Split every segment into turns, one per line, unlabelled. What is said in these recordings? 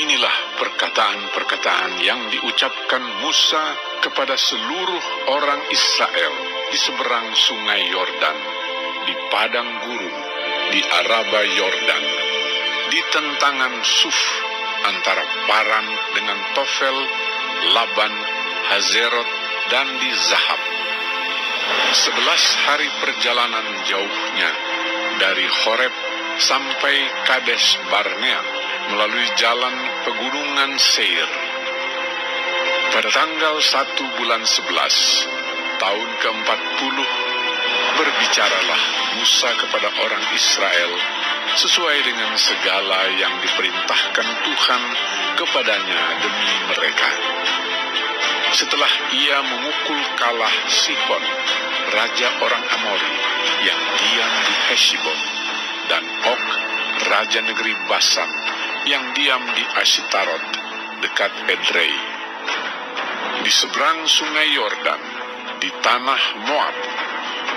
Inilah perkataan-perkataan yang diucapkan Musa kepada seluruh orang Israel di seberang sungai Yordan, di padang gurun, di Araba Yordan, di tentangan Suf, antara Paran dengan Tofel, Laban, Hazerot, dan di Zahab. 11 hari perjalanan jauhnya dari Horeb sampai Kades Barnea melalui jalan pegunungan Seir. Pada tanggal 1 bulan 11, tahun ke-40, berbicaralah Musa kepada orang Israel sesuai dengan segala yang diperintahkan Tuhan kepadanya demi mereka. Setelah ia memukul kalah Sihon, raja orang Amori yang diam di Heshbon, dan Og, raja negeri Basan yang diam di Ashtarot dekat Edrei. Di seberang sungai Yordan, di tanah Moab,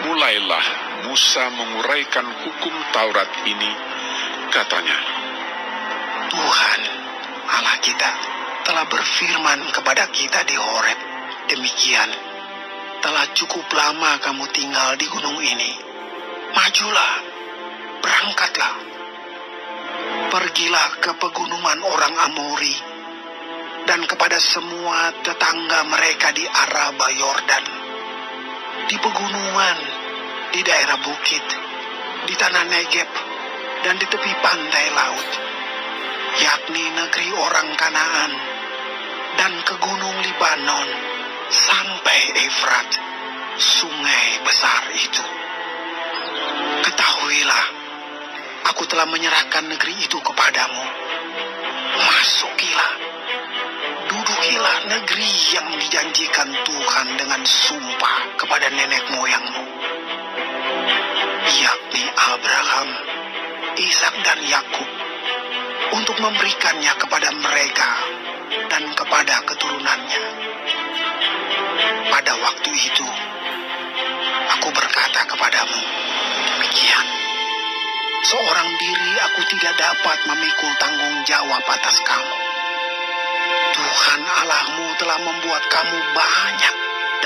mulailah Musa menguraikan hukum Taurat ini. Katanya,
Tuhan Allah kita telah berfirman kepada kita di Horeb, demikian, telah cukup lama kamu tinggal di gunung ini. Majulah, berangkatlah, pergilah ke pegunungan orang Amori dan kepada semua tetangga mereka di Araba Yordan, di pegunungan, di daerah bukit, di tanah Negeb, dan di tepi pantai laut, yakni negeri orang Kanaan, dan ke gunung Libanon, sampai Efrat, sungai besar itu. Ketahuilah, aku telah menyerahkan negeri itu kepadamu. Masukilah, dudukilah negeri yang dijanjikan Tuhan dengan sumpah kepada nenek moyangmu, yakni Abraham, Ishak, dan Yakub, untuk memberikannya kepada mereka dan kepada keturunannya. Pada waktu itu, aku berkata kepadamu, demikian, seorang diri aku tidak dapat memikul tanggung jawab atas kamu. Tuhan Allahmu telah membuat kamu banyak,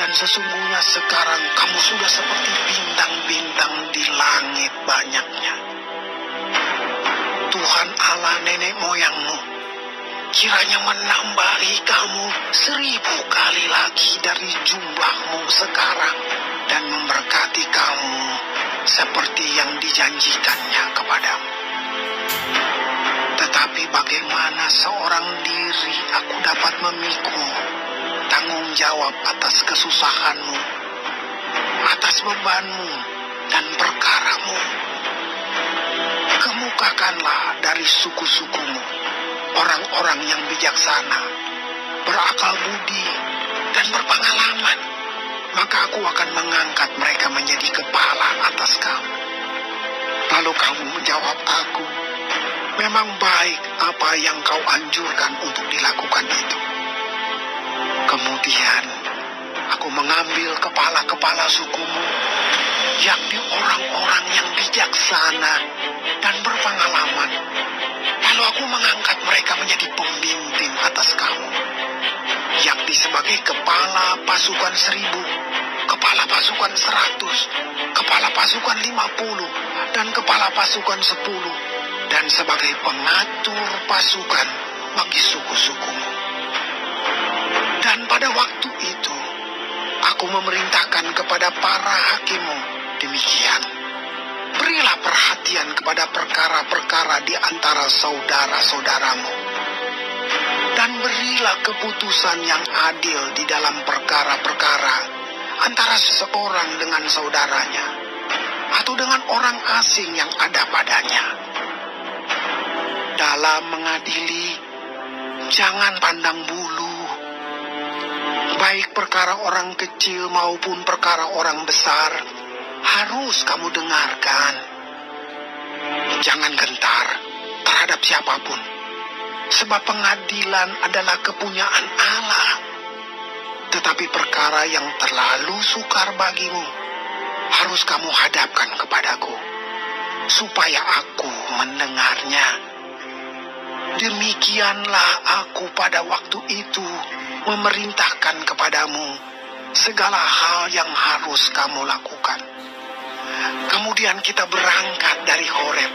dan sesungguhnya sekarang kamu sudah seperti bintang-bintang di langit banyaknya. Tuhan Allah nenek moyangmu kiranya menambahi kamu 1000 kali lagi dari jumlahmu sekarang, dan memberkati kamu seperti yang dijanjikannya kepadamu. Tetapi bagaimana seorang diri aku dapat memikul tanggung jawab atas kesusahanmu, atas bebanmu dan perkaramu? Kemukakanlah dari suku-sukumu orang-orang yang bijaksana, berakal budi, dan berpengalaman, maka aku akan mengangkat mereka menjadi kepala atas kamu. Lalu kamu menjawab aku, memang baik apa yang kau anjurkan untuk dilakukan itu. Kemudian aku mengambil kepala-kepala sukumu, yakni orang-orang yang bijaksana dan berpengalaman. Lalu aku mengangkat mereka menjadi pemimpin atas kamu, yakni sebagai kepala pasukan 1000, kepala pasukan 100, kepala pasukan 50, dan kepala pasukan 10, dan sebagai pengatur pasukan bagi suku-sukumu. Dan pada waktu itu, aku memerintahkan kepada para hakimmu, demikian, berilah perhatian kepada perkara-perkara di antara saudara-saudaramu, dan berilah keputusan yang adil di dalam perkara-perkara antara seseorang dengan saudaranya, atau dengan orang asing yang ada padanya. Dalam mengadili, jangan pandang bulu, baik perkara orang kecil maupun perkara orang besar, harus kamu dengarkan. Jangan gentar terhadap siapapun, sebab pengadilan adalah kepunyaan Allah. Tetapi perkara yang terlalu sukar bagimu, harus kamu hadapkan kepadaku, supaya aku mendengarnya. Demikianlah aku pada waktu itu memerintahkan kepadamu segala hal yang harus kamu lakukan. Kemudian kita berangkat dari Horeb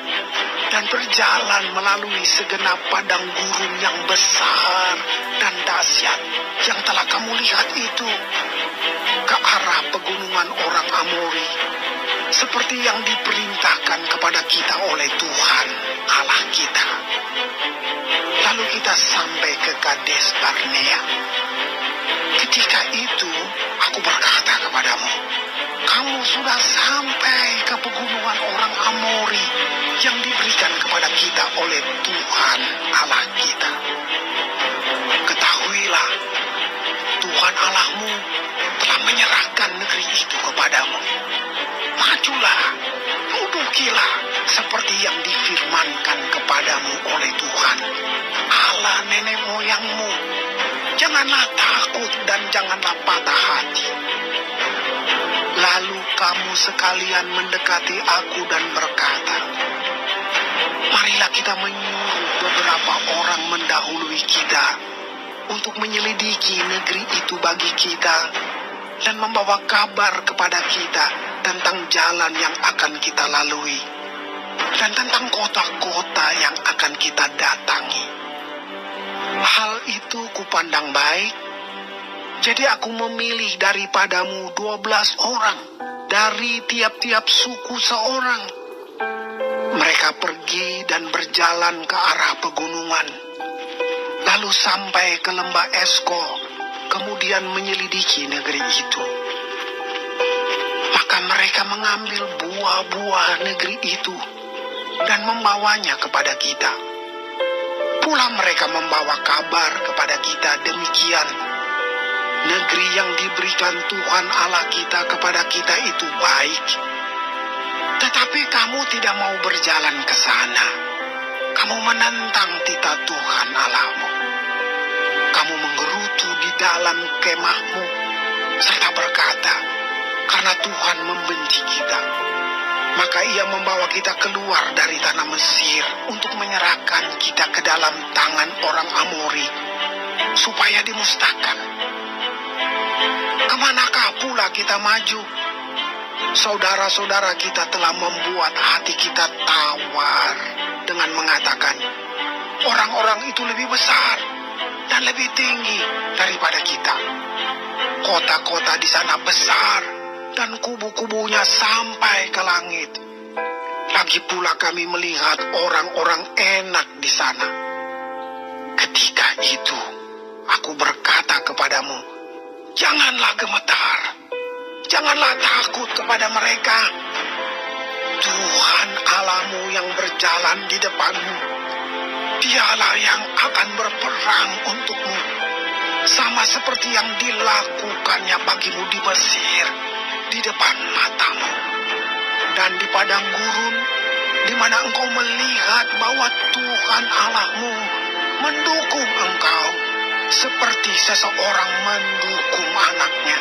dan berjalan melalui segenap padang gurun yang besar dan dahsyat yang telah kamu lihat itu, ke arah pegunungan orang Amori, seperti yang diperintahkan kepada kita oleh Tuhan Allah kita. Lalu kita sampai ke Kades Barnea. Ketika itu aku berkata kepadamu, kamu sudah sampai ke pegunungan orang Amori yang diberikan kepada kita oleh Tuhan Allah kita. Ketahuilah, Tuhan Allahmu telah menyerahkan negeri itu kepadamu. Majulah, dudukilah seperti yang difirmankan kepadamu oleh Tuhan Allah nenek moyangmu. Janganlah takut dan janganlah patah hati. Lalu kamu sekalian mendekati aku dan berkata, marilah kita menyuruh beberapa orang mendahului kita untuk menyelidiki negeri itu bagi kita dan membawa kabar kepada kita tentang jalan yang akan kita lalui dan tentang kota-kota yang akan kita datangi. Hal itu kupandang baik. Jadi aku memilih daripadamu 12 orang, dari tiap-tiap suku seorang. Mereka pergi dan berjalan ke arah pegunungan, lalu sampai ke lembah Esko, kemudian menyelidiki negeri itu. Maka mereka mengambil buah-buah negeri itu dan membawanya kepada kita. Pula mereka membawa kabar kepada kita demikian, negeri yang diberikan Tuhan Allah kita kepada kita itu baik. Tetapi kamu tidak mau berjalan ke sana. Kamu menentang titah Tuhan Allahmu. Kamu menggerutu di dalam kemahmu serta berkata, karena Tuhan membenci kita, maka ia membawa kita keluar dari tanah Mesir untuk menyerahkan kita ke dalam tangan orang Amori supaya dimusnahkan. Kemanakah pula kita maju? Saudara-saudara kita telah membuat hati kita tawar dengan mengatakan, orang-orang itu lebih besar dan lebih tinggi daripada kita. Kota-kota di sana besar dan kubu-kubunya sampai ke langit. Lagi pula kami melihat orang-orang enak di sana. Ketika itu aku berkata kepadamu, janganlah gemetar, janganlah takut kepada mereka. Tuhan Allahmu yang berjalan di depanmu, dialah yang akan berperang untukmu, sama seperti yang dilakukannya bagimu di Mesir, di depan matamu. Dan di padang gurun, di mana engkau melihat bahwa Tuhan Allahmu mendukung engkau, seperti seseorang mendukung anaknya,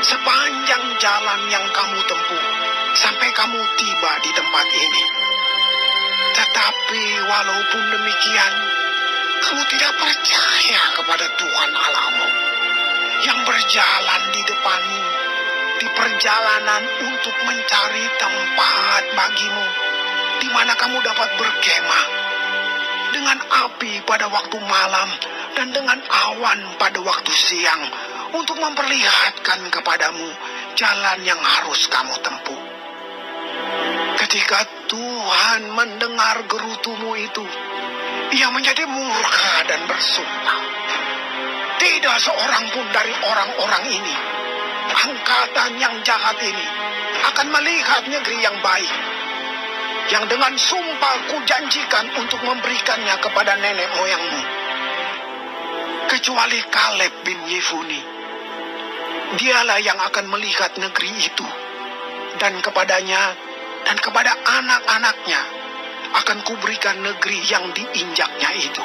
sepanjang jalan yang kamu tempuh, sampai kamu tiba di tempat ini. Tetapi walaupun demikian, kamu tidak percaya kepada Tuhan Allahmu, yang berjalan di depanmu, di perjalanan untuk mencari tempat bagimu, di mana kamu dapat berkemah, dengan api pada waktu malam, dan dengan awan pada waktu siang, untuk memperlihatkan kepadamu jalan yang harus kamu tempuh. Ketika Tuhan mendengar gerutumu itu, ia menjadi murka dan bersumpah. Tidak seorang pun dari orang-orang ini, angkatan yang jahat ini, akan melihat negeri yang baik, yang dengan sumpah kujanjikan untuk memberikannya kepada nenek moyangmu, kecuali Kaleb bin Yefune. Dialah yang akan melihat negeri itu, dan kepadanya dan kepada anak-anaknya akan kuberikan negeri yang diinjaknya itu,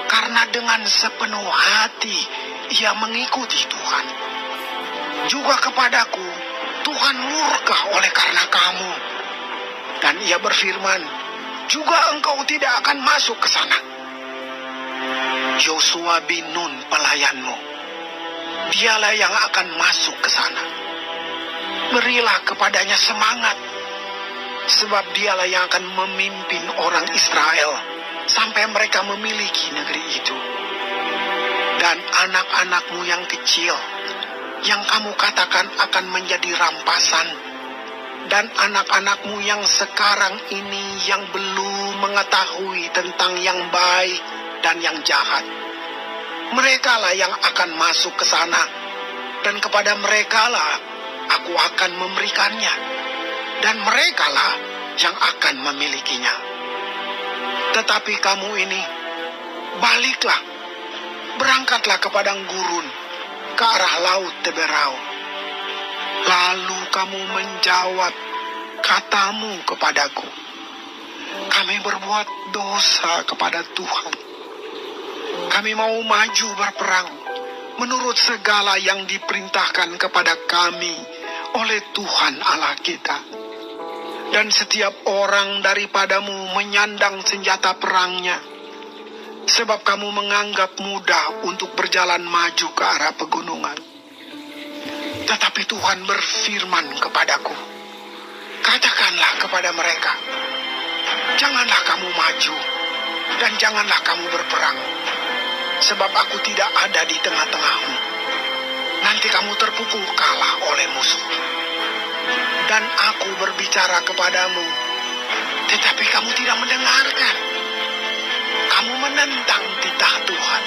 karena dengan sepenuh hati ia mengikuti Tuhan. Juga kepadaku Tuhan murka oleh karena kamu, dan ia berfirman, juga engkau tidak akan masuk ke sana. Yosua bin Nun pelayanmu. Dialah yang akan masuk ke sana. Berilah kepadanya semangat, sebab dialah yang akan memimpin orang Israel sampai mereka memiliki negeri itu. Dan anak-anakmu yang kecil, yang kamu katakan akan menjadi rampasan, dan anak-anakmu yang sekarang ini yang belum mengetahui tentang yang baik dan yang jahat, merekalah yang akan masuk ke sana, dan kepada merekalah aku akan memberikannya, dan merekalah yang akan memilikinya. Tetapi kamu ini, baliklah, berangkatlah ke padang gurun, ke arah laut Teberau. Lalu kamu menjawab katamu kepadaku, kami berbuat dosa kepada Tuhan. Kami mau maju berperang menurut segala yang diperintahkan kepada kami oleh Tuhan Allah kita. Dan setiap orang daripadamu menyandang senjata perangnya, sebab kamu menganggap mudah untuk berjalan maju ke arah pegunungan. Tetapi Tuhan berfirman kepadaku, katakanlah kepada mereka, janganlah kamu maju, dan janganlah kamu berperang, sebab aku tidak ada di tengah-tengahmu. Nanti kamu terpukul kalah oleh musuh. Dan aku berbicara kepadamu, tetapi kamu tidak mendengarkan. Kamu menentang titah Tuhan.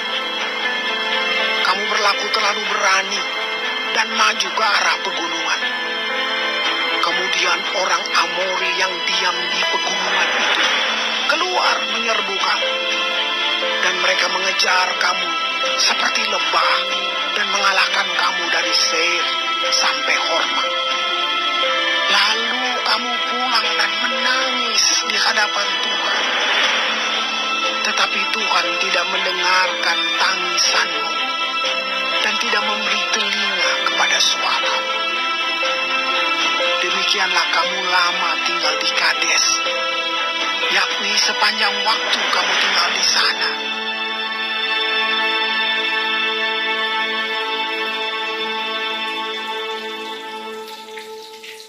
Kamu berlaku terlalu berani dan maju ke arah pegunungan. Kemudian orang Amori yang diam di pegunungan itu keluar menyerbu kamu. Dan mereka mengejar kamu seperti lebah dan mengalahkan kamu dari Seir sampai Horma. Lalu kamu pulang dan menangis di hadapan Tuhan. Tetapi Tuhan tidak mendengarkan tangisanmu dan tidak memberi telinga kepada suaramu. Demikianlah kamu lama tinggal di Kades, yakni sepanjang waktu kamu tinggal